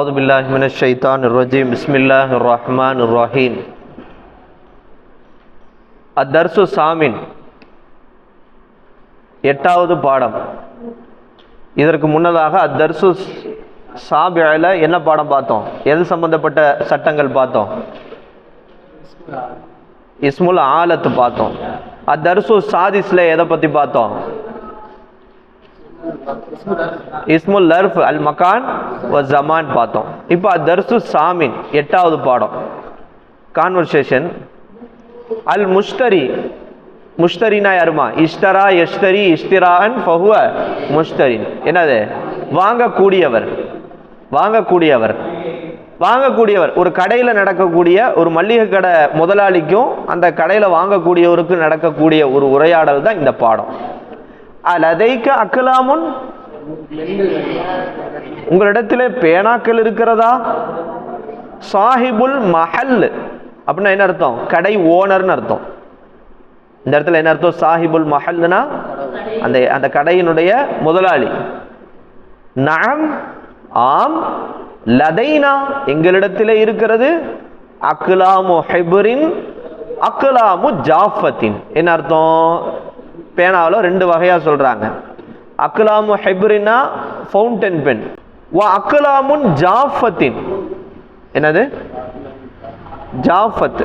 أعوذ بالله من الشيطان الرجيم بسم الله الرحمن الرحيم الدرس الثامن எட்டாவது பாடம். இதற்கு முன்னதாக அத்தர்சு சாபிஅல என்ன பாடம் பார்த்தோம்? எது சம்பந்தப்பட்ட சட்டங்கள் பார்த்தோம்? இஸ்முல் ஆலத்து பார்த்தோம். அத்தர்சு சாதிஸ்ல எதை பத்தி பார்த்தோம்? இஸ்முல் லர்ஃப் அல் மகான் வ ஜமான் பார்த்தோம். இப்போ அத்தர்சு சாமின் எட்டாவது பாடம் கான்வர்சேஷன். அல் முஷ்தரி, முஷ்தரினா யாருமா? இஷ்தரா யஷ்தரி இஷ்திரான் ஃபஹுவ முஷ்தரின். என்னது? வாங்கக்கூடியவர். வாங்கக்கூடியவர் வாங்கக்கூடியவர் ஒரு கடையில் நடக்கக்கூடிய ஒரு மல்லிகை கடை முதலாளிக்கும் அந்த கடையில் வாங்கக்கூடியவருக்கும் நடக்கக்கூடிய ஒரு உரையாடல் தான் இந்த பாடம். அலதைக்க அக்கலாமுன், உங்களிடத்திலே பேனாக்கள் இருக்கிறதா? சாஹிபுல் மஹல் அப்படின்னா என்ன அர்த்தம்? கடை ஓனர்னு அர்த்தம். இந்த இடத்துல என்ன அர்த்தம்? சாஹிபுல் மஹல்னா அந்த அந்த கடையினுடைய முதலாளி. நஅம், ஆம். லதைனா, எங்களிடத்திலே இருக்கிறது. அக்லாமு ஹிப்ரின் அக்லாமு ஜாஃபத்தின். என்ன அர்த்தம்? பேனாவில் ரெண்டு வகையா சொல்றாங்க. அக்லாமு ஹிப்ரினா ஃபவுண்டன் பென், வ அக்லாமுன் ஜாஃபத்தின். என்னது? ஜாஃபத்.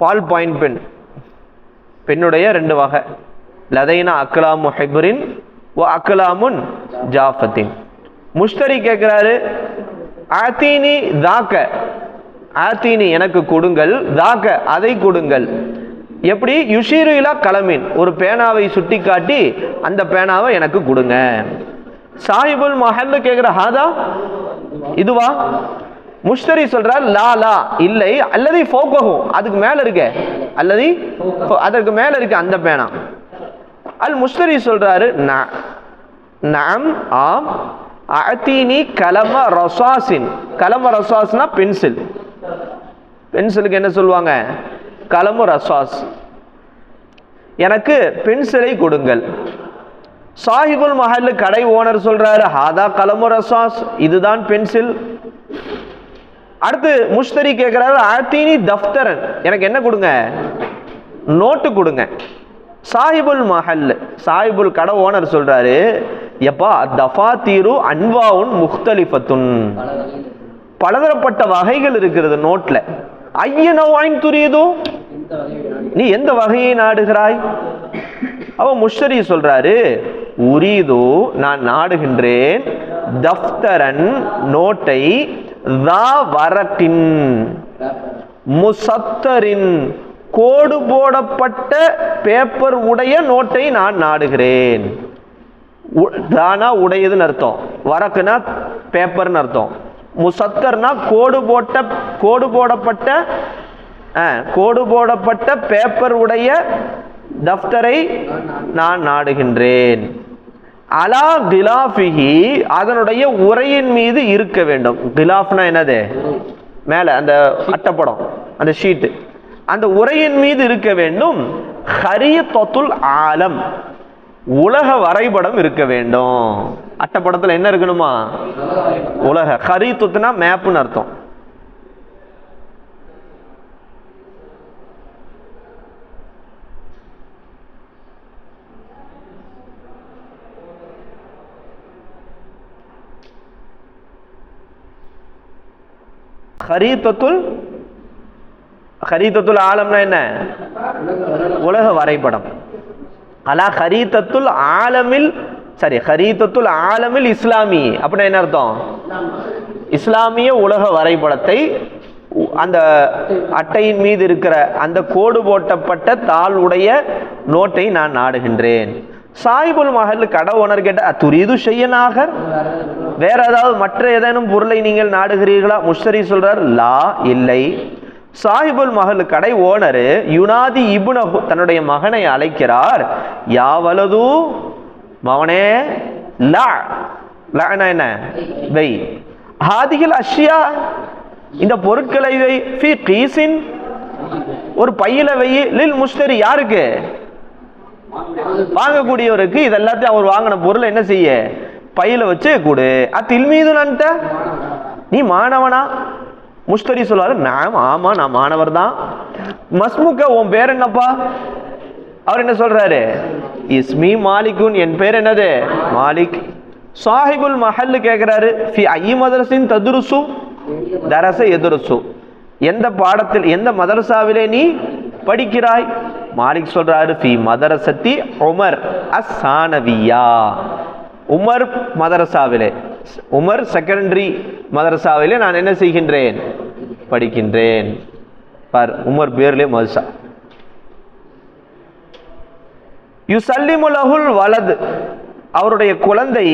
பால் பாயிண்ட் பென், பெண்ணுடைய ரெண்டு வகை. லதைனா அக்லாமு ஹிப்ரின் வ அக்லாமுன் ஜாஃபத்தின். முஷ்தரி கேட்கிறாரு, ஆத்தீனி தாக்க, ஆத்தீனி எனக்கு கொடுங்கள், தாக்க அதை கொடுங்கள். எப்படி? யுஷீரு இலா கலமின், ஒரு பேனாவை சுட்டி காட்டி அந்த பேனாவை எனக்கு கொடுங்க. சாஹிபுல் மஹல் கேட்கிற, ஹாதா இதுவா? முஷ்தரி சொல்றார், லா லா இல்லை, அல்லது ஃபோகஹு அதுக்கு மேல இருக்க, அல்லது அதற்கு மேல இருக்க அந்த பேனா. அல் முஷ்தரி சொல்றாரு, நஅம், ஆம். அஅதீனி கலம ரஸாஸின், கலம ரஸாஸ்னா பென்சில். பென்சிலுக்கு என்ன சொல்லுவாங்க? கலமு ரஸாஸ். எனக்கு பென்சிலை கொடுங்கள். சாஹிபுல் மஹல் கடை ஓனர் சொல்றாரு, ஹாதா கலமு ரஸாஸ், இதுதான் பென்சில். அடுத்து முஷ்தரி கேட்கிறாரு, ஆத்தீனி தஃப்தரன், எனக்கு என்ன கொடுங்க? நோட்டு கொடுங்க. சாஹிபுல் மஹல், சாஹிபுல் கடை ஓனர் சொல்றாரு, எப்பா தஃபாத்தீரு அன்வாவுன் முக்தலிஃபத்துன், பலதரப்பட்ட வகைகள் இருக்கிறது நோட்ல. ஐயனவாயின் துரியதோ, நீ எந்த வகையை நாடுகிறாய்? அவ முஷ்தரி சொல்றாரு, உரீது நான் நாடுகின்றேன், தஃப்தரன் நோட்டை, தா வரக்கின் முசத்தரின் கோடு போடப்பட்ட பேப்பர் உடைய நோட்டை நான் நாடுகிறேன். தானா உடையதுன்னு அர்த்தம், வரக்குனா பேப்பர்னு அர்த்தம், முசத்தர்னா கோடு போடப்பட்ட பேப்பர் உடைய தஃப்தரை நான் நாடுகின்றேன். அலா கிலாஃபிஹி, அதனுடைய உரையின் மீது இருக்க வேண்டும். கிலாஃப்னா என்னது? மேல அந்த அட்டப்படம், அந்த ஷீட்டு, அந்த உரையின் மீது இருக்க வேண்டும். ஹரீதத்துல் ஆலம், உலக வரைபடம் இருக்க வேண்டும். அட்டப்படத்துல என்ன இருக்கணுமா? உலக. ஹரீதத்துனா மேப்னு அர்த்தம். ஹரீதத்துல் ஆலம்னா என்ன? உலக வரைபடம். அலா ஹரீதத்துல் ஆலமில், சரி, ஹரீதத்துல் ஆலமில் இஸ்லாமி அப்படின்னா என்ன அர்த்தம்? இஸ்லாமிய உலக வரைபடத்தை அந்த அட்டையின் மீது இருக்கிற அந்த கோடு போட்டப்பட்ட தாள் உடைய நோட்டை நான் நாடுகின்றேன். சாஹிபுல் மஹல் கடை ஓனர் கேட்ட, துரிது ஷையனாக, வேற ஏதாவது மற்ற ஏதேனும் பொருளை நீங்கள் நாடுகிறீர்களா? முஷ்தரி சொல்றார், லா இல்லை. சாஹிபுல் மஹல் கடை ஓனர் யுனாதி இப்னஹு, தன்னுடைய மகனை அழைக்கிறார். யாவலது, மவனே லா, லானா என்ன வை. ஹாதிஹில் அஷ்யா, இந்த பொருட்களை வை, ஃபி கீசின், ஒரு பையில வை, லில் முஷ்தரி, யாருக்கு வாங்கக்கூடியவருக்கு. இது எல்லாத்தையும் அவர் வாங்கின பொருள் என்ன செய்ய, பையில வச்சு கொடு. அத்தில் மீது நன்ட்ட, நீ மாணவனா? முஷ்தரி சொல்றாரு, நான் ஆமா நான் மாணவர் தான். மஸ்முக, உன் பேர் என்னப்பா? அவர் என்ன சொல்றாரு, இஸ்மி மாலிகுன், என் பேர் என்னது மாலிக். சாஹிபுல் மஹல் கேட்கிறாரு, ஃபி ஐ மதரசின் ததுருசு, தரச எதுருசு, எந்த பாடத்தில் எந்த மதரசாவிலே நீ படிக்கிறாய்? மாலிக் சொல்றாரு, ஃபி மதரசத்தி உமர் அஸ்ஸானவியா, உமர் மதரசாவிலே, உமர் செகண்டரி மதரசாவிலே நான் என்ன செய்கின்றேன், படிக்கின்றேன். பார், உமர் பேர்லே மதரசா. யுசல்லிமு லஹுல் வலது, அவருடைய குழந்தை,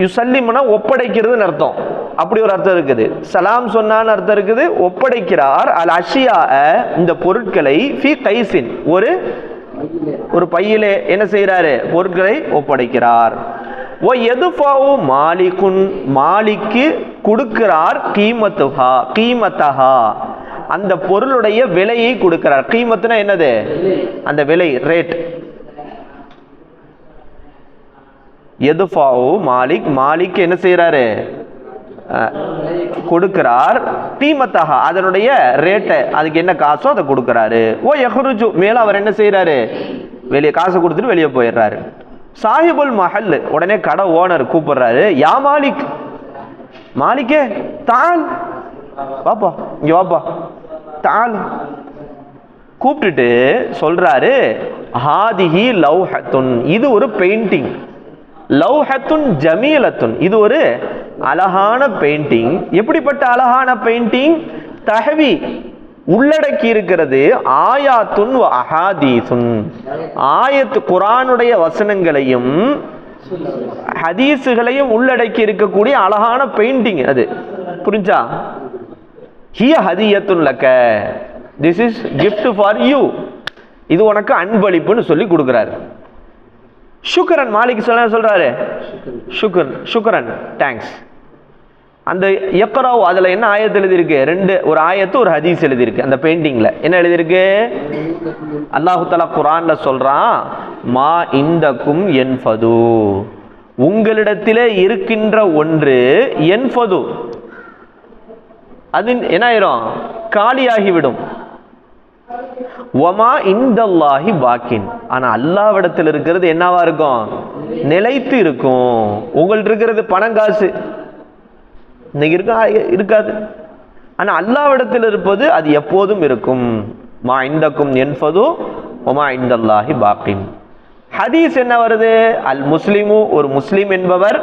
யுசல்லிமுனா ஒப்படைக்கிறதுன்னு அர்த்தம், அப்படி ஒரு அர்த்தம் இருக்குது. சலாம் சொன்னான்னு அர்த்தம் இருக்குது. ஒப்படைக்கிறார். அல் அஷியா, இந்த பொருட்களை, ஃபி கைசின், ஒரு பையிலே என்ன செய்யறாரு, பொருட்களை ஒப்படைக்கிறார். ஓ எதுஃபாவு மாலிகுன், மாலிக்கு கொடுக்கிறார். கீமத்துஹா, கீமத்தஹா, அந்த பொருளுடைய விலையை கொடுக்கிறார். கீமத்துனா என்னது, அந்த விலை, ரேட். எதுஃபாவு மாலிக், மாலிக் என்ன செய்யறாரு, கொடுக்கிறார். கீமத்தஹா, அதனுடைய ரேட்டை, அதுக்கு என்ன காசோ அதை கொடுக்கிறாரு. ஓ யஹ்ருஜு, மேல அவர் என்ன செய்யறாரு, வெளியே காசை கொடுத்துட்டு வெளியே போயிடுறாரு. சாஹிபுல் மஹல், உடனே கடை ஓனர் கூப்பிடுறாரு, யா மாலிக், மாலிக்கே தால், வாப்பா இங்க வாப்பா, தால். கூப்பிட்டுட்டு சொல்றாரு, ஹாதிஹி லௌஹத்துன், இது ஒரு பெயிண்டிங். லௌஹத்துன் ஜமீலத்துன், இது ஒரு அழகான பெயிண்டிங். எப்படிப்பட்ட அழகான பெயிண்டிங்? தஹவி, உள்ளடக்கி இருக்கிறது. ஆயாத்துன் வ அஹாதீசுன், ஆயத்து குர்ஆனுடைய வசனங்களையும் ஹதீஸுகளையும் உள்ளடக்கி இருக்கக்கூடிய அழகான பெயிண்டிங் அது. புரிஞ்சா? ஹிய ஹதியத்துன் லக, this is gift for you, இது உனக்கு அன்பளிப்புன்னு சொல்லி கொடுக்குறாரு. சுக்ரன், மாலிக் சொல்றாரு, சுக்ரன், தேங்க்ஸ். அந்த யக்ராவ், அதுல என்ன ஆயத்து எழுதியிருக்கு, ஒரு ஆயத்து ஒரு ஹதீஸ் எழுதியிருக்கு. அந்த பெயிண்டிங்ல என்ன எழுதியிருக்கு, அல்லாஹு தஆலா குர்ஆன்ல சொல்றான், மா இந்தக்கும் யன்ஃபது, உங்களிடத்திலே இருக்கின்ற ஒன்று, யன்ஃபது, அது என்ன ஆயிரும், காலியாகிவிடும். வமா இந்தல்லாஹி பாக்கின், ஆனா அல்லாஹ்விடத்தில் இருக்கிறது என்னவா இருக்கும், நிலைத்து இருக்கும். உங்கள்ட்ட இருக்கிறது பணம் காசு இன்னைக்கு இருக்காது, ஆனா அல்லாஹ்விடத்தில் இருப்பது அது எப்போதும் இருக்கும். மா இந்தக்கும் யன்ஃபது வமா இந்தல்லாஹி பாக்கின். ஹதீஸ் என்ன வருது, அல் முஸ்லிமு, ஒரு முஸ்லிம் என்பவர்,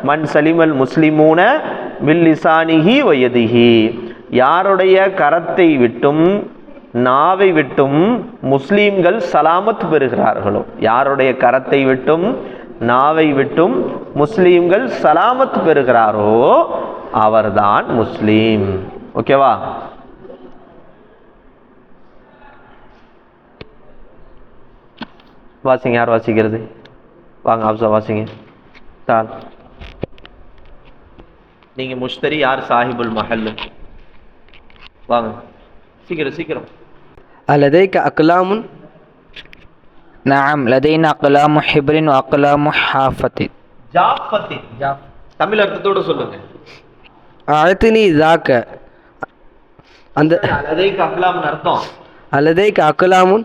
மன் சலிமல் முஸ்லிமூன மின் லிசானிஹி வ யதிஹி, யாருடைய கரத்தை விட்டும் நாவை விட்டும் முஸ்லீம்கள் சலாமத் பெறுகிறார்களோ, யாருடைய கரத்தை விட்டும் நாவை விட்டும் முஸ்லீம்கள் சலாமத் பெறுகிறாரோ அவர்தான் முஸ்லீம். ஓகேவா? வாசிங்க, யார் வாசிக்கிறது? வாங்க ஆப்சா வாசிங்க. தால், நீங்க முஷ்தரி, யார் சாஹிபுல் மஹல்? வாங்க சீக்கிரம் சீக்கிரம். அலதைக அக்லாமுன்? நஅம் லதைனா அக்லாமு ஹிப்ரின் வ அக்லாமு ஹாஃபத்தின். ஜாஃபத்தின், தமிழ் அர்த்தத்தோட சொல்லுங்க. அஅத்னி ஸாக, அந்த அலதைக அக்லாமுன் அர்த்தம், அலதைக அக்லாமுன்,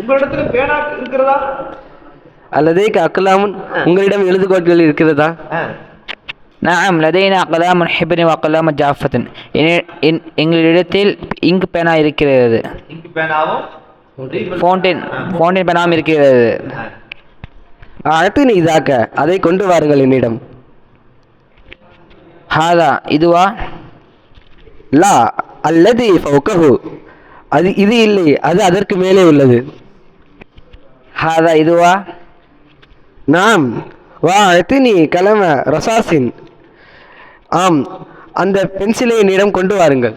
உங்களிடத்துல பேனா இருக்கிறதா? அலதைக அக்லாமுன், உங்களிடம் எழுதுகோல்கள் இருக்கிறதா? நஅம் லதைனா அக்லாமுன் ஹிப்ரின் வ அக்லாமு ஜாஃபத்தின், எங்களிடத்தில் இங்கு பேனா இருக்கிறது. இங்கு பேனாவும் ஃபவுண்டைன் பேனாவும் இருக்கிறது. அஅத்னி ஸாக, அதை கொண்டு வாருங்கள் என்னிடம். ஹாதா, இதுவா? லா அல்லதி ஃபௌகஹு, இது இல்லை, அது அதற்கு மேலே உள்ளது. ஹாதா, இதுவா? நாம் வா அஅத்னி கலம ரசாசின், ஆம், அந்த பென்சிலை என்னிடம் கொண்டு வாருங்கள்.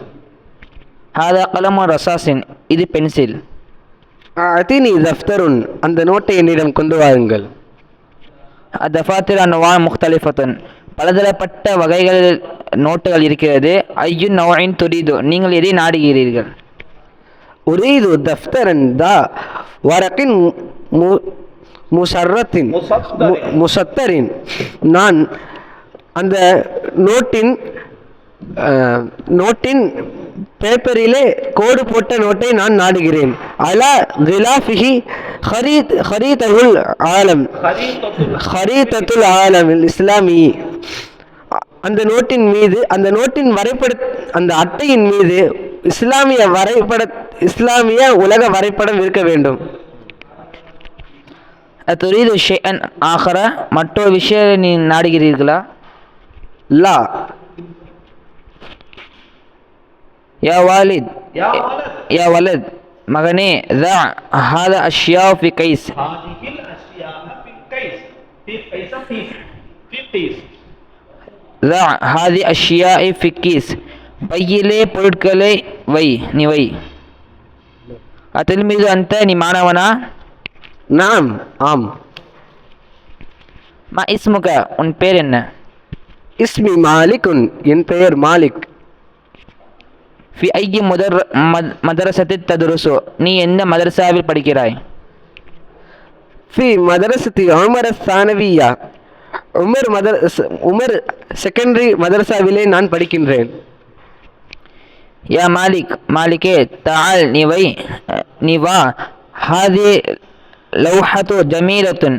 ஹாதா கலமு ரசாசின், இது பென்சில். அதினி தஃப்தருன், அந்த நோட்டை என்னிடம் கொண்டு வாருங்கள். அத்தஃபாத்திர் அன்வா முக்தலிஃபத்துன், பலதரப்பட்ட வகைகள் நோட்டுகள் இருக்கிறது. ஐயுன் நௌஇன் துரீது, நீங்கள் எதை நாடுகிறீர்கள்? உரீது தஃப்தரன் தா வரக்கின் முஷர்ரத்தின் முசத்தரின், நான் அந்த நோட்டின் பேப்பரிலே கோடு போட்ட நோட்டை நான் நாடுகிறேன். அலா கிலாஃபிஹி ஹரீதத்துல் ஆலம், ஹரீதத்துல் ஆலம் இஸ்லாமி, அந்த நோட்டின் மீது, அந்த நோட்டின் அந்த அட்டையின் மீது இஸ்லாமிய உலக வரைபடம் இருக்க வேண்டும். துரீது ஷைஅன் ஆஹர, மற்றொரு விஷயத்தை நீ நாடுகிறீர்களா? லா. யா வாலித், யா வலத், மகனே, தா ஹாதா அஷ்யா ஃபி கைஸ், தா ஹாதி அஷ்யா ஃபி கீஸ், பையிலே பொருட்களை வை, நீ வை. அதில் மீது அந்த, நீ மாணவனா? நாம், ஆம். மா இஸ்முக, உன் பேர் என்ன? இஸ்மி மாலிகுன், என் பெயர் மாலிக். ஃபி ஐயி மதரசத்தி ததுருசு, நீ எந்த மதரசாவில் படிக்கிறாய்? ஃபி மதரசத்தி உமர் சானவியா, உமர் செகண்டரி மதரசாவிலே நான் படிக்கின்றேன். யா மாலிக், மாலிகே, தால், நீ வா. ஹாதி லௌஹத்து ஜமீலத்துன்,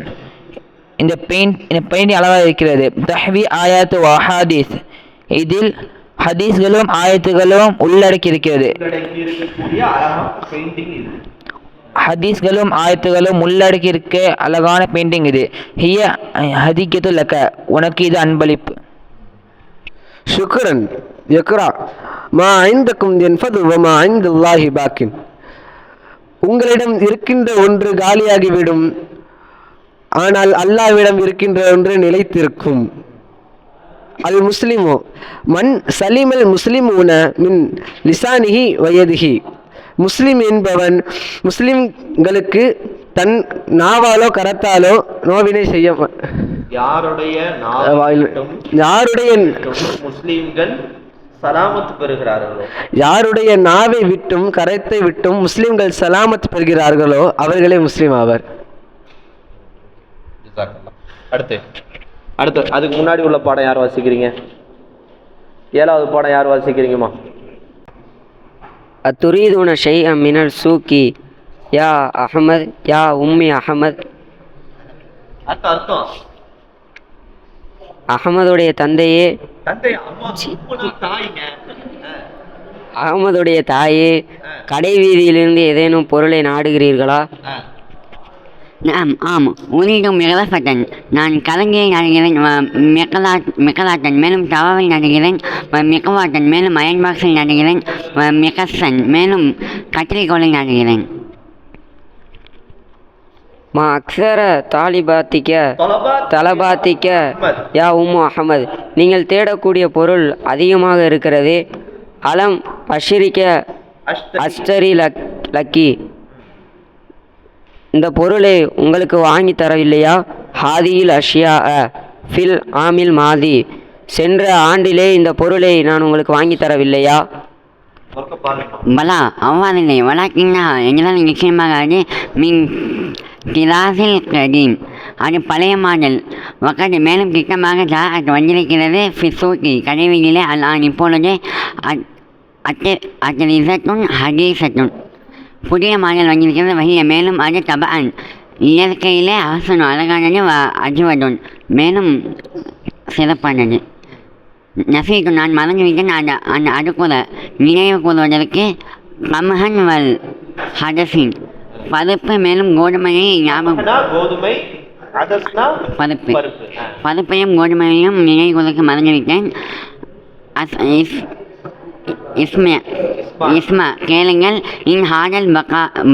இந்த பெயிண்ட் அழகாக இருக்கிறது. தஹ்வி ஆயாத்து வ ஹதீஸ், இதில் ஹதீஸ்களும் ஆயத்துகளும் உள்ளடக்கி இருக்கிறது. ஹதீஸ்களும் ஆயத்துகளும் உள்ளடக்கி இருக்க அழகான பெயிண்டிங் இது. ஹிய ஹதிகத்து லக்க, உனக்கு இது அன்பளிப்பு. ஷுக்ரன். யக்ரா மா ஐந்தக்கும் யன்ஃபது வ மா ஐந்தல்லாஹி பாக்கின், உங்களிடம் இருக்கின்ற ஒன்று காலியாகிவிடும், ஆனால் அல்லாஹ்விடம் இருக்கின்ற ஒன்று நிலைத்திருக்கும். அல் முஸ்லிமு மன் சலிமல் முஸ்லிமூன மின் லிசானிஹி வயதிஹி, முஸ்லிம் என்பவன் முஸ்லிம்களுக்கு தன் நாவாலோ கரத்தாலோ நோவினை செய்ய, யாருடைய முஸ்லிம்கள் சலாமத் பெறுகிறார்களோ, யாருடைய நாவை விட்டும் கரத்தை விட்டும் முஸ்லிம்கள் சலாமத் பெறுகிறார்களோ அவர்களே முஸ்லிம் ஆவர். அடுத்து அதுக்கு முன்னாடி உள்ள பாடம் யார் வாசிக்கிறீங்க? 7வது பாடம் யார் வாசிக்கிறீங்கம்மா? அத்துரீதுன ஷைஅன் மினல் சூக்கி யா அஹ்மத் யா உம்மி அஹ்மத். அர்த்தம் அஹ்மதுடைய தந்தையே, அஹ்மதுடைய தாயே, கடை வீதியிலிருந்து ஏதேனும் பொருளை நாடுகிறீர்களா? நாம், ஆம். உனிடும் இளவசன், நான் கலங்கியை நாடுகிறேன். மிக்கலாட்டன், மேலும் தவாவை நாடுகிறேன். மிக்கவாட்டன், மேலும் அயன் பாக்ஸை நாடுகிறேன். மிகசன், மேலும் கத்திரிக்கோளை நாடுகிறேன். மா அக்ஸர தலபாத்திக்க யா உம்மு அஹமது, நீங்கள் தேடக்கூடிய பொருள் அதிகமாக இருக்கிறது. அலம் அஷ்ரிக்க அஸ்டரி லக்கி, இந்த பொருளை உங்களுக்கு வாங்கி தரவில்லையா? ஹாதியில் அஷ்யா ஃபில் ஆமில் மாதி, சென்ற ஆண்டிலே இந்த பொருளை நான் உங்களுக்கு வாங்கி தரவில்லையா? பலா, அவ்வாறில்லை. வழக்கின்னா எங்களால் நிச்சயமாக அது மின் கிலாசில் கதீம், அது பழைய மாடல். வக்கது, மேலும் திட்டமாக வந்திருக்கிறது. ஃபிசூக்கி, கடைவீதியிலே அல்லான் இப்பொழுது அத்தலிசத்துன் ஹதீசத்துன், புதிய மாடல் வந்திருக்கிறது. வகைய, மேலும் அது தபான், இயற்கையிலே ஆசனம் அழகானது. அஜுவதுன், மேலும் சிறப்பானது. நஃபீக்கு, நான் மறந்துவிட்டேன். அந்த அதுக்கூட நினைவு கூறுவதற்கு கமஹன் வல் ஹதசின், பருப்பு, மேலும் கோதுமையை பருப்பையும் கோதுமையையும் நினைவு கூறுவதற்கு மறந்துவிட்டேன். இஸ்மா, கேளுங்கள். இன் ஹாடல்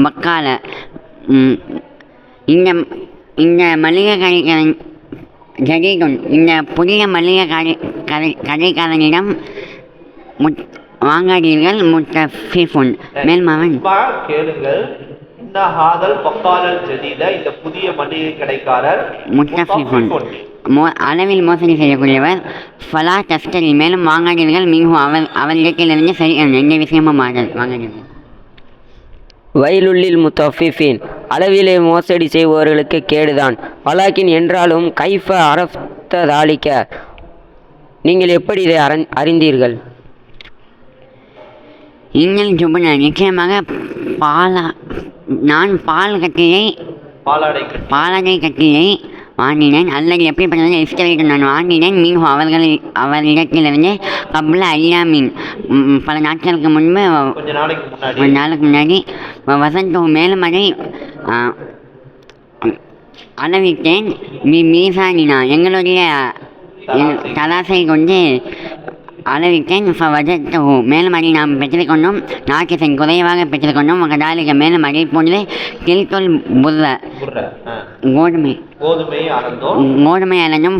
பக்கால, இந்த மளிகை கடைக்காரன் ஜடீதுன், இந்த புதிய மளிகை கடைக்காரனிடம் வாங்காதீர்கள். முத்தஃபிஃபுன், மேலும் அவன் கேளுங்கள், இன்ன ஹாதல் பக்காலல் ஜதீத, இந்த புதிய மளிகை கடைக்காரர் முத்தஃபிஃபுன் அளவில் மோசடி செய்யக்கூடியவர். ஃபலா தஸ்தரி மேலும் வாங்காதீர்கள். மின்ஹு அவரிடத்திலிருந்து சரி எந்த விஷயமும் வாங்காதீர்கள். வயலுள்ளில் முத்தஃபிஃபின் அளவிலே மோசடி செய்பவர்களுக்கு கேடுதான். வலாக்கின் என்றாலும் கைஃப அரஃப்த தாலிக்க, நீங்கள் எப்படி இதை அறிந்தீர்கள்? இன்னல் ஜுபுன நிச்சயமாக நான் பாலாடை கட்டியை வாங்கினேன். அல்லது எப்படிப்பட்டது இஸ்தவைக்கு நான் வாங்கினேன். மீன் அவரிடத்திலிருந்து கபுல ஐயாமீன் பல நாட்களுக்கு முன்பு கொஞ்ச நாளுக்கு முன்னாடி வசந்தோ மேலும் அதை அளவிட்டேன். மீசானினா எங்களுடைய தராசை கொண்டு அளவிட்டேன். மேலும் அதை நாம் பெற்றுக்கொண்டோம். நாக்கிசன் குறைவாக பெற்றுக்கொண்டோம். கதாலிக மேலும் அதை போன்று கில்தொல் புர்ர கோதுமை அளந்தும்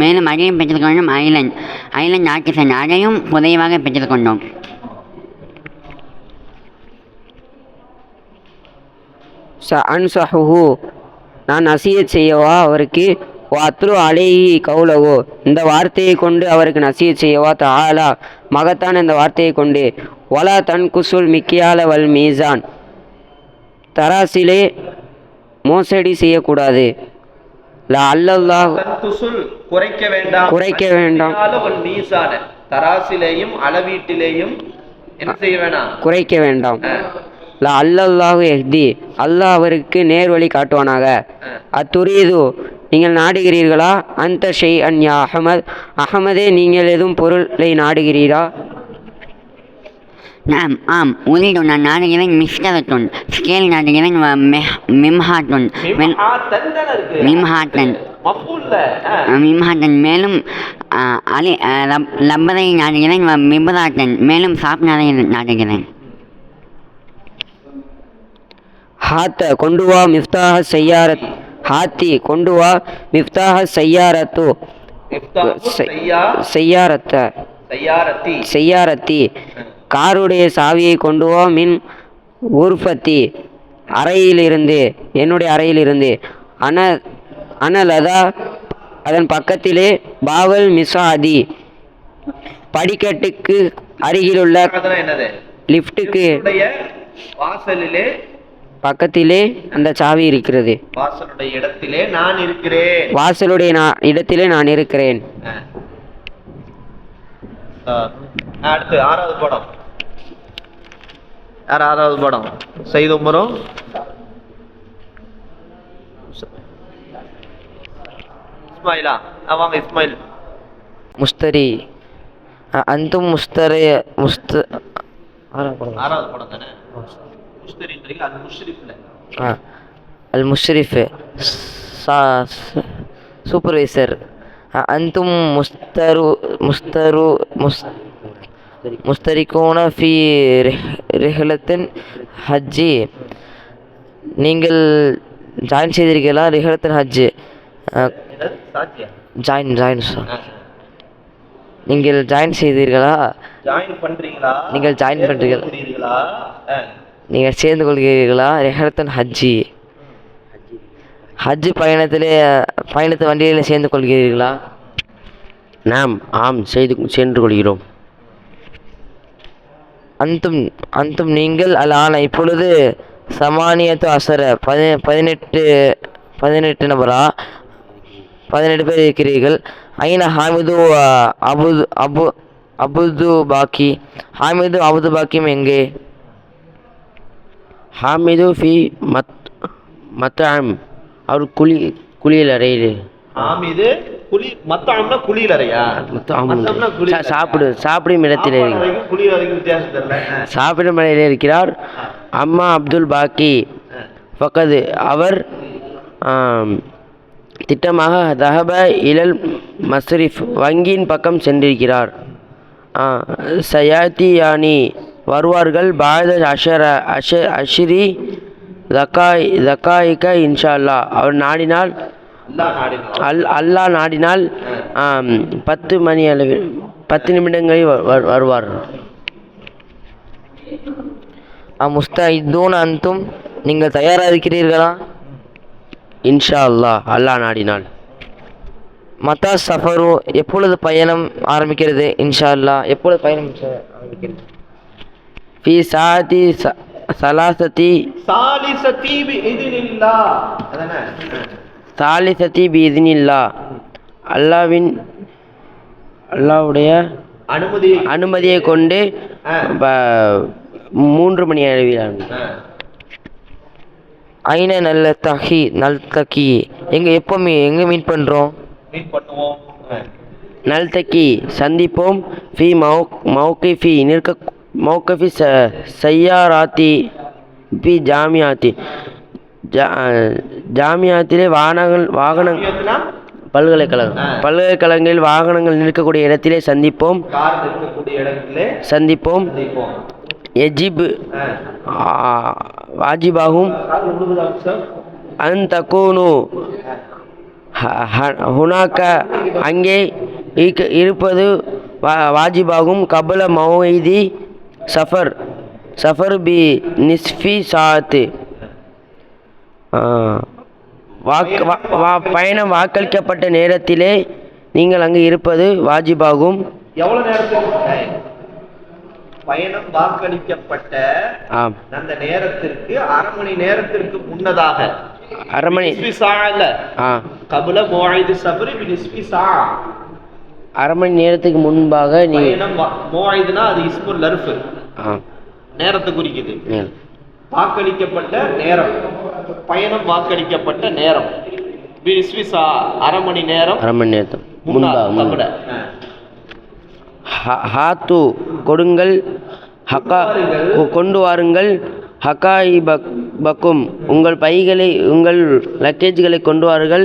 மேலும் அதையும் பெற்றுக்கொண்டோம். ஐலண்ட் நாக்கிசன் அதையும் குறைவாக பெற்றுக்கொண்டோம். அன்சஹு நான் நசியத் செய்யவா அவருக்கு, வாத்ரு அலேஹி கௌலவோ இந்த வார்த்தையை கொண்டு அவருக்கு நசியத் செய்யவா, தஆலா மகத்தான இந்த வார்த்தையை கொண்டு, வலா தன் குசுல் மிக்கியால வல் மீசான் தராசிலே மோசடி செய்யக்கூடாது. அல்லல்லாஹ் குறைக்க வேண்டாம். தராசிலேயும் அளவீட்டிலேயும் என்ன செய்ய வேண்டாம், குறைக்க வேண்டாம். அல்லல்லாஹு எஹ்தி அல்லாஹ் அவருக்கு நேர்வழி காட்டுவானாக. அத்துரீது நீங்கள் நாடுகிறீர்களா? அந்த ஷெய் அன் யா அஹமதே நீங்கள் எதுவும் பொருளை நாடுகிறீரா? ஆம் உரிது நான் நாடுகிறேன். மிஸ்கரத்துன் ஸ்கேல் நாடுகிறேன். மிம்ஹாட்டன் மேலும் லப்பரை நாடுகிறேன். மிபராட்டன் மேலும் சாப்னாரை நாடுகிறேன். ஹாத்த கொண்டு வா மிஃப்தாக செய்யாரத் ஹாத்தி கொண்டு வா மிஃப்தாக செய்யாரத்தி காருடைய சாவியை கொண்டு வா. மின் உர்ஃபத்தி அறையிலிருந்து என்னுடைய அறையிலிருந்து. அனலதா அதன் பக்கத்திலே. பாவல் மிசாதி படிக்கட்டுக்கு அருகிலுள்ள லிஃப்ட்டுக்கு வாசலிலே பக்கத்திலே அந்த சாவி இருக்கிறது. வாசலுடைய இடத்திலே நான் இருக்கிறேன். வாசலுடைய இடத்திலே நான் இருக்கிறேன். அடுத்து ஆறாவது படம். ஆறாவது படம் சையது உமரும் இஸ்மாயிலா. வாங்க இஸ்மாயில். முஸ்தரி அந்தும் முஸ்தரி ஆறாவது படம் தானே. அல் முஷ்ரிஃப் சூப்பர்வைசர். அந்தும் முஸ்தரிகூன ஃபி ரிஹலத்தின் ஹஜ்ஜி நீங்கள் ஜாயின் செய்திருக்கீங்களா? ரிஹலத்தின் ஹஜ்ஜு ஜாயின் நீங்கள் ஜாயின் செய்தீர்களா? நீங்கள் ஜாயின் பண்ணுறீங்களா? நீங்கள் சேர்ந்து கொள்கிறீர்களா? ரிஹலத்தின் ஹஜ்ஜு பயணத்து வண்டியில் சேர்ந்து கொள்கிறீர்களா? நாம் ஆம் சென்று கொள்கிறோம். அந்தும் நீங்கள் அலான இப்பொழுது சமானியத்து அசர 18 நபரா 18 பேர் இருக்கிறீர்கள். ஐன ஹாமிது அபுது பாக்கி ஹாமிது அபுது பாக்கியும் எங்கே? ஹாமிது ஃபி மத்அம் அவர் குளியல் அறையில். ஹாமிது குளியல் அறையா? சாப்பிடும் இடத்தில் சாப்பிடும் இடத்தில் இருக்கிறார். அம்மா அப்துல் பாக்கி ஃபக்கது அவர் திட்டமாக தஹப இலல் மஸ்ரிஃப் வங்கியின் பக்கம் சென்றிருக்கிறார். சயாத்தியானி வருவார்கள். பாத அஷரி தக்காயிக்க இன்ஷா அல்லா அவர் நாடினால் அல்லாஹ் நாடினால் 10 மணி அளவில் 10 நிமிடங்களில் வருவார். முஸ்தஇதூன் அந்தும் நீங்கள் தயாராக இருக்கிறீர்களா? இன்ஷா அல்லாஹ், அல்லாஹ் நாடினால். மத்தா சஃபரு, எப்பொழுது பயணம் ஆரம்பிக்கிறது? இன்ஷா அல்லாஹ், எப்பொழுது பயணம் ஆரம்பிக்கிறது? ஃபி சாதி சலாசதி சாலிசதி பிஇذنில்லாஹ். அதானே? சாலிசதி பிஇذனில்லா, அல்லாஹ்வுடைய அனுமதியை கொண்டு 3 மணி அளவில். ஐன நல்தகி, எங்கே மீட் பண்ணுறோம்? நல்தகி சந்திப்போம். ஃபி மௌகிஃபி மௌகிஃபி சையாராத்தி பி ஜாமியாத்தி, ஜாமியாத்திலே பல்கலைக்கழகங்களில் வாகனங்கள் நிற்கக்கூடிய இடத்திலே சந்திப்போம். எஜிப் வாஜிபாகும் அன் தக்கூனு ஹுனாக்க, அங்கே இருப்பது வாஜிபாகும். கபல மௌஇதி சஃபர் பி நிஸ்ஃபி சாத்து, பயணம் வாக்களிக்கப்பட்ட நேரத்திலே நீங்கள் அங்கு இருப்பது வாஜிபாகும். எவ்வளவு நேரத்துக்கு பயணம் வாக்களிக்கப்பட்ட அந்த நேரத்திற்கு 1/2 மணி நேரத்திற்கு முன்னதாக, 1/2 மணி கபல மௌஇதி சஃபர் பி நிஸ்ஃபி சா, 1/2 மணி நேரத்துக்கு முன்பாக மௌஇதுனா அது இஸ்முல் லர்ஃப், நேரத்தை குறிக்குது. வாக்களிக்கப்பட்ட நேரம், பயணம் வாக்களிக்கப்பட்ட நேரம், 1/2 மணி நேரம், 1/2 மணி நேரத்துக்கு முன்பாக. ஹாத்து கொடுங்கள், ஹக்கா கொண்டு வாருங்கள். ஹக்காய் பக்கும் உங்கள் பைகளை, உங்கள் லக்கேஜ்களை கொண்டு வாருங்கள்.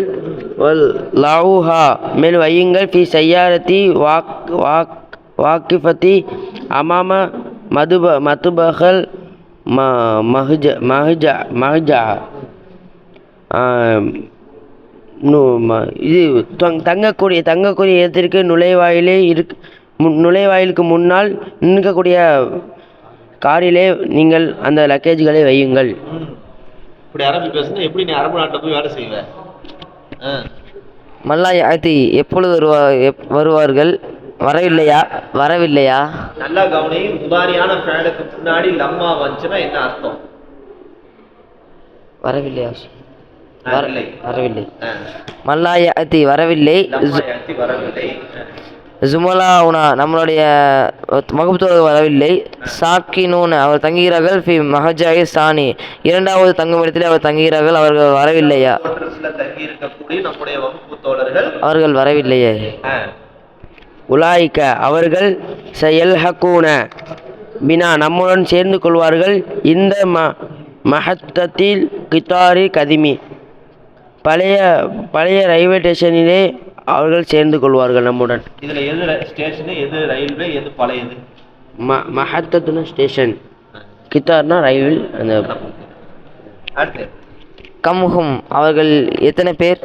லாவுஹா மேல் வையுங்கள். ஃபி சையாரத்தி வாக்கிஃபத்தி அமாம மதுபகல் மஹஜா, இது தங்கக்கூடிய இடத்திற்கு நுழைவாயிலுக்கு முன்னால் நிற்கக்கூடிய காரிலே நீங்கள் அந்த லக்கேஜ்களை வையுங்கள். இப்படி அரபி பேசுனா எப்படி நீ அரபு நாட்டில் போய் வேலை செய்வ? மல்லாயாத்தி, எப்பொழுது வருவார்கள்? வரவில்லையா? நல்லா கவனி. முதாரியான ஃபேலுக்கு முன்னாடி லம்மா வந்துச்சுன்னா என்ன அர்த்தம்? வரவில்லை. மல்லாயாத்தி வரவில்லை. ஜுமலாவுனா நம்மளுடைய வகுப்புத்தோடு வரவில்லை. சாக்கினூன் அவர் தங்குகிறார்கள். ஃபி மஹஜாய் சானி, 2வது தங்குமிடத்திலே அவர் தங்குகிறார்கள். அவர்கள் வரவில்லையா? அவர்கள் வரவில்லையே. உலாய்க்க அவர்கள் செயல்ஹக்கூன பினா நம்முடன் சேர்ந்து கொள்வார்கள். இந்த மஹத்தத்தில் கித்தாரி கதிமி, பழைய ரயில்வே ஸ்டேஷனிலே அவர்கள் சேர்ந்து கொள்வார்கள் நம்முடன். இதுல எது ஸ்டேஷன், எது ரயில்வே, எது பழையது? மஹத்தத்துனா ஸ்டேஷன், கித்தார்னா ரயில். அந்த கம்ஹும் அவர்கள் எத்தனை பேர்?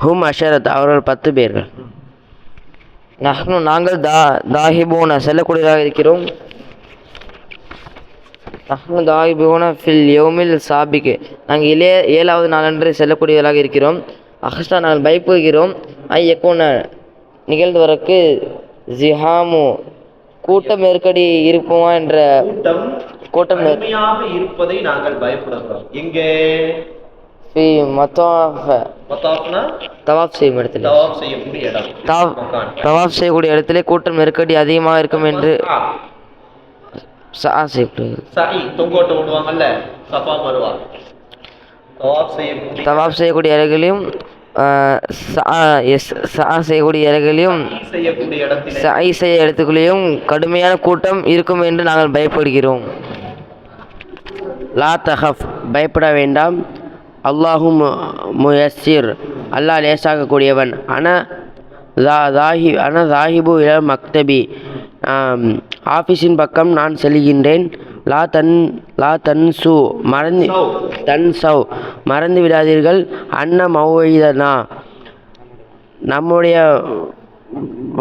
ஹும் அஷரத் அவர்கள் 10 பேர்கள். நாங்கள் தாஹிபூன செல்லக்கூடியதாக இருக்கிறோம். தாஹிபூன ஃபில் யௌமில் சாபிக்கு, நாங்கள் 7வது நாளன்று செல்லக்கூடியவர்களாக இருக்கிறோம். அஹ்ஸ்டா நாங்கள் பயப்படுகிறோம். ஐயக்கூன நிகழ்வதற்கு ஜிஹாமு கூட்டம் நெருக்கடி இருப்போமா என்ற கூட்டம் இருப்பதை நாங்கள் பயப்படுகிறோம். எங்கே? தவாப் செய்யக்கூடிய இடத்திலே கூட்டம் நெருக்கடி அதிகமாக இருக்கும் என்று தவாப் செய்யக்கூடிய இடங்களையும் இடத்துக்குள்ளேயும் கடுமையான கூட்டம் இருக்கும் என்று நாங்கள் பயப்படுகிறோம். லா தஹப் பயப்பட வேண்டாம். அல்லாஹு முயஸ்ஸிர் அல்லாஹ் லேசாகக்கூடியவன். தாஹிபு இல மக்தபி ஆஃபீஸின் பக்கம் நான் செல்கின்றேன். லா தன்சு மறந்து விடாதீர்கள். அன்ன மௌஇதனா நம்முடைய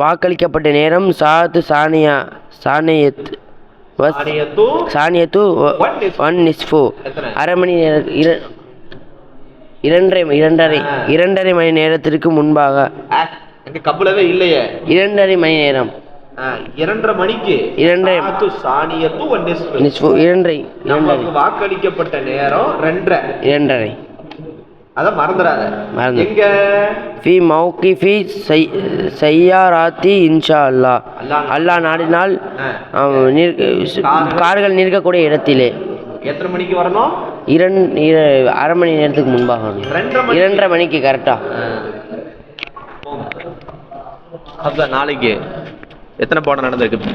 வாக்களிக்கப்பட்ட நேரம் சாத்து சானியத் சானியத்து சானியத்து ஒன் நிஸ்ஃபு எத்தனை? அரை மணி நேரம் இரண்டரை மணி நேரத்திற்கு முன்பாக எங்க கபுலவே இல்லையே. 2.5 மணி நேரம் 2:30 மணிக்கு இரண்டரை. சானியத்து ஒன் நிஸ்ஃபு. நிஸ்ஃபு நமக்கு வாக்களிக்கப்பட்ட நேரம் 2:30. அத மறந்துடாத. எங்க ஃபி மௌகிஃபி சய்யாராத்தி இன்ஷா அல்லாஹ். அல்லாஹ் நாடினால் கார்கள் நிற்கக்கூடிய இடத்திலே. எத்தனை மணிக்கு வரணும்? அரை மணி நேரத்துக்கு முன்பாக 2:30 மணிக்கு கரெக்டா. அதான் நாளைக்கு எத்தனை பாடம் நடந்திருக்கு?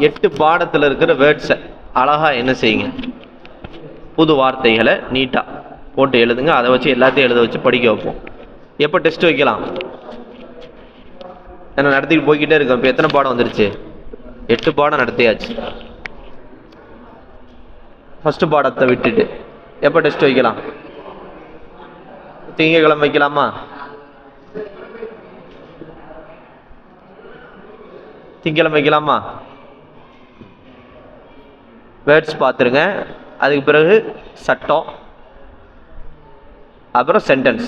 8 பாடத்தில் இருக்கிற வேர்ட்ஸை அழகா என்ன செய்யுங்க, புது வார்த்தைகளை நீட்டாக போட்டு எழுதுங்க. அதை வச்சு எல்லாத்தையும் எழுத வச்சு படிக்க வைப்போம். எப்போ டெஸ்ட் வைக்கலாம்? என்ன நடத்திட்டு போய்கிட்டே இருக்கோம். இப்போ எத்தனை பாடம் வந்துருச்சு? 8 பாடம் நடத்தியாச்சு. ஃபஸ்ட்டு பாடத்தை விட்டுட்டு எப்போ டெஸ்ட் வைக்கலாம்? திங்கக்கிழமை வைக்கலாமா? திங்கக்கிழமை வைக்கலாமா? வேர்ட்ஸ் பார்த்துருங்க. அதுக்கு பிறகு சட்டம், அப்புறம் சென்டென்ஸ்.